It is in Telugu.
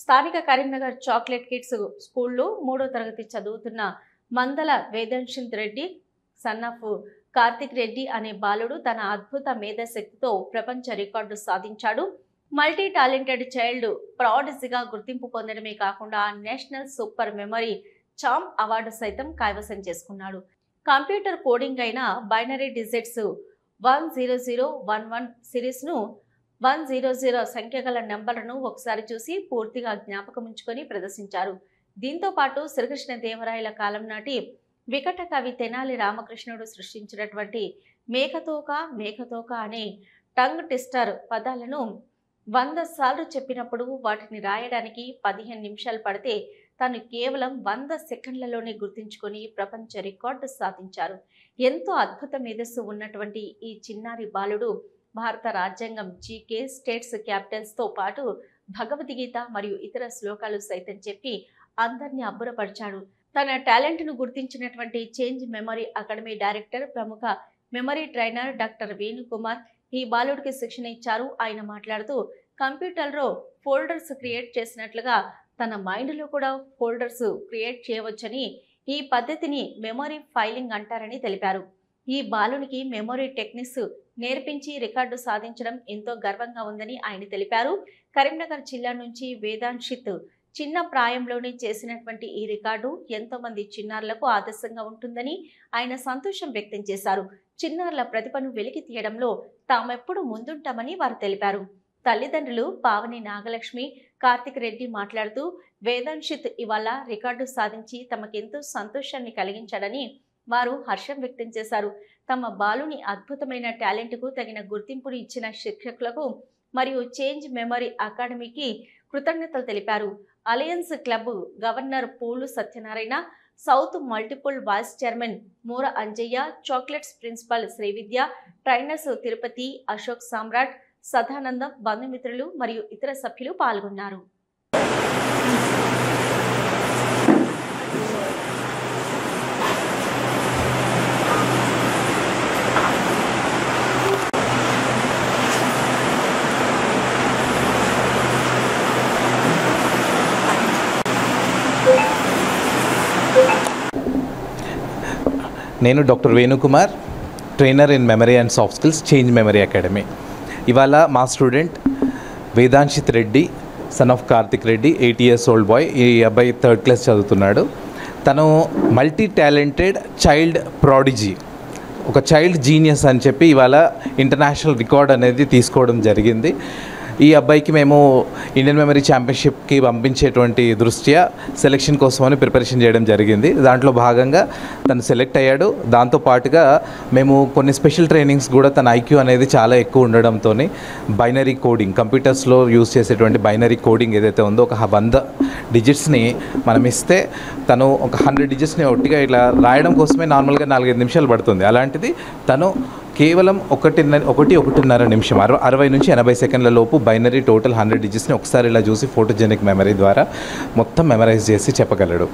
స్థానిక కరీంనగర్ చాక్లెట్ కిడ్స్ స్కూల్లో 3వ తరగతి చదువుతున్న మందల వేదాంశిత్ రెడ్డి సన్ ఆఫ్ కార్తిక్ రెడ్డి అనే బాలుడు తన అద్భుత మేధాశక్తితో ప్రపంచ రికార్డు సాధించాడు. మల్టీ టాలెంటెడ్ చైల్డ్ ప్రాడిజీగా గుర్తింపు పొందడమే కాకుండా నేషనల్ సూపర్ మెమరీ చామ్ అవార్డు సైతం కైవసం చేసుకున్నాడు. కంప్యూటర్ కోడింగ్ అయిన బైనరీ డిజిట్స్ 10011 సిరీస్ను 100 సంఖ్య గల నెంబర్లను ఒకసారి చూసి పూర్తిగా జ్ఞాపకం ఉంచుకొని ప్రదర్శించారు. దీంతో పాటు శ్రీకృష్ణదేవరాయల కాలం నాటి వికట కవి తెనాలి రామకృష్ణుడు సృష్టించినటువంటి మేకతోక అనే టంగ్ ట్విస్టర్ పదాలను 100 సార్లు చెప్పినప్పుడు వాటిని రాయడానికి 15 నిమిషాలు పడితే తాను కేవలం 100 సెకండ్లలోనే గుర్తించుకొని ప్రపంచ రికార్డు సాధించారు. ఎంతో అద్భుత మేధస్సు ఉన్నటువంటి ఈ చిన్నారి బాలుడు భారత రాజ్యాంగం, జీకే, స్టేట్స్ క్యాపిటల్స్తో పాటు భగవద్గీత మరియు ఇతర శ్లోకాలు సైతం చెప్పి అందరినీ అబ్బురపరిచాడు. తన టాలెంట్ను గుర్తించినటువంటి చేంజ్ మెమరీ అకాడమీ డైరెక్టర్, ప్రముఖ మెమరీ ట్రైనర్ డాక్టర్ వేణుకుమార్ ఈ బాలుడికి శిక్షణ ఇచ్చారు. ఆయన మాట్లాడుతూ కంప్యూటర్లో ఫోల్డర్స్ క్రియేట్ చేసినట్లుగా తన మైండ్లో కూడా ఫోల్డర్స్ క్రియేట్ చేయవచ్చని, ఈ పద్ధతిని మెమరీ ఫైలింగ్ అంటారని తెలిపారు. ఈ బాలునికి మెమరీ టెక్నిక్స్ నేర్పించి రికార్డు సాధించడం ఎంతో గర్వంగా ఉందని ఆయన తెలిపారు. కరీంనగర్ జిల్లా నుంచి వేదాంశిత్ చిన్న ప్రాయంలోనే చేసినటువంటి ఈ రికార్డు ఎంతో మంది చిన్నారులకు ఆదర్శంగా ఉంటుందని ఆయన సంతోషం వ్యక్తం చేశారు. చిన్నారుల ప్రతిభను వెలికి తీయడంలో తామెప్పుడు ముందుంటామని వారు తెలిపారు. తల్లిదండ్రులు పావని నాగలక్ష్మి, కార్తిక్ రెడ్డి మాట్లాడుతూ వేదాంశిత్ ఇవాళ రికార్డు సాధించి తమకెంతో సంతోషాన్ని కలిగించాడని వారు హర్షం వ్యక్తం చేశారు. తమ బాలుని అద్భుతమైన టాలెంట్కు తగిన గుర్తింపును ఇచ్చిన శిక్షకులకు మరియు చేంజ్ మెమరీ అకాడమీకి కృతజ్ఞతలు తెలిపారు. Alliance Club Governor Pulu Satyanarayana, South Multiple Vice Chairman Moora Anjaiah, chocolates principal Srividya, trainers Tirupati, Ashok Samrat, Sadanandam, బంధుమిత్రులు మరియు ఇతర సభ్యులు పాల్గొన్నారు. నేను doctor Venukumar, trainer in memory and soft skills, change memory academy. ఇవాళ మా student Vedanshith Reddy son of Karthik Reddy, 8 years old boy. ఈ అబ్బాయి 3rd class చదువుతున్నాడు. తను మల్టీ టాలెంటెడ్ చైల్డ్ ప్రాడిజీ, ఒక చైల్డ్ జీనియస్ అని చెప్పి ఇవాళ ఇంటర్నేషనల్ రికార్డ్ అనేది తీసుకోవడం జరిగింది. ఈ అబ్బాయికి మేము ఇండియన్ మెమరీ ఛాంపియన్షిప్కి పంపించేటువంటి దృష్ట్యా సెలెక్షన్ కోసమని ప్రిపరేషన్ చేయడం జరిగింది. దాంట్లో భాగంగా తను సెలెక్ట్ అయ్యాడు. దాంతోపాటుగా మేము కొన్ని స్పెషల్ ట్రైనింగ్స్ కూడా తన ఐక్యూ అనేది చాలా ఎక్కువ ఉండడంతో బైనరీ కోడింగ్, కంప్యూటర్స్లో యూజ్ చేసేటువంటి బైనరీ కోడింగ్ ఏదైతే ఉందో ఒక 100 డిజిట్స్ని మనం ఇస్తే తను ఒక 100 డిజిట్స్ని ఒట్టిగా ఇట్లా రాయడం కోసమే నార్మల్గా 4-5 నిమిషాలు పడుతుంది. అలాంటిది తను కేవలం 1-1.5 నిమిషం 60 నుంచి 80 సెకండ్ల లోపు బైనరీ టోటల్ 100 డిజిట్స్ని ఒకసారి ఇలా చూసి ఫోటోజెనిక్ మెమరీ ద్వారా మొత్తం మెమరైజ్ చేసి చెప్పగలడు.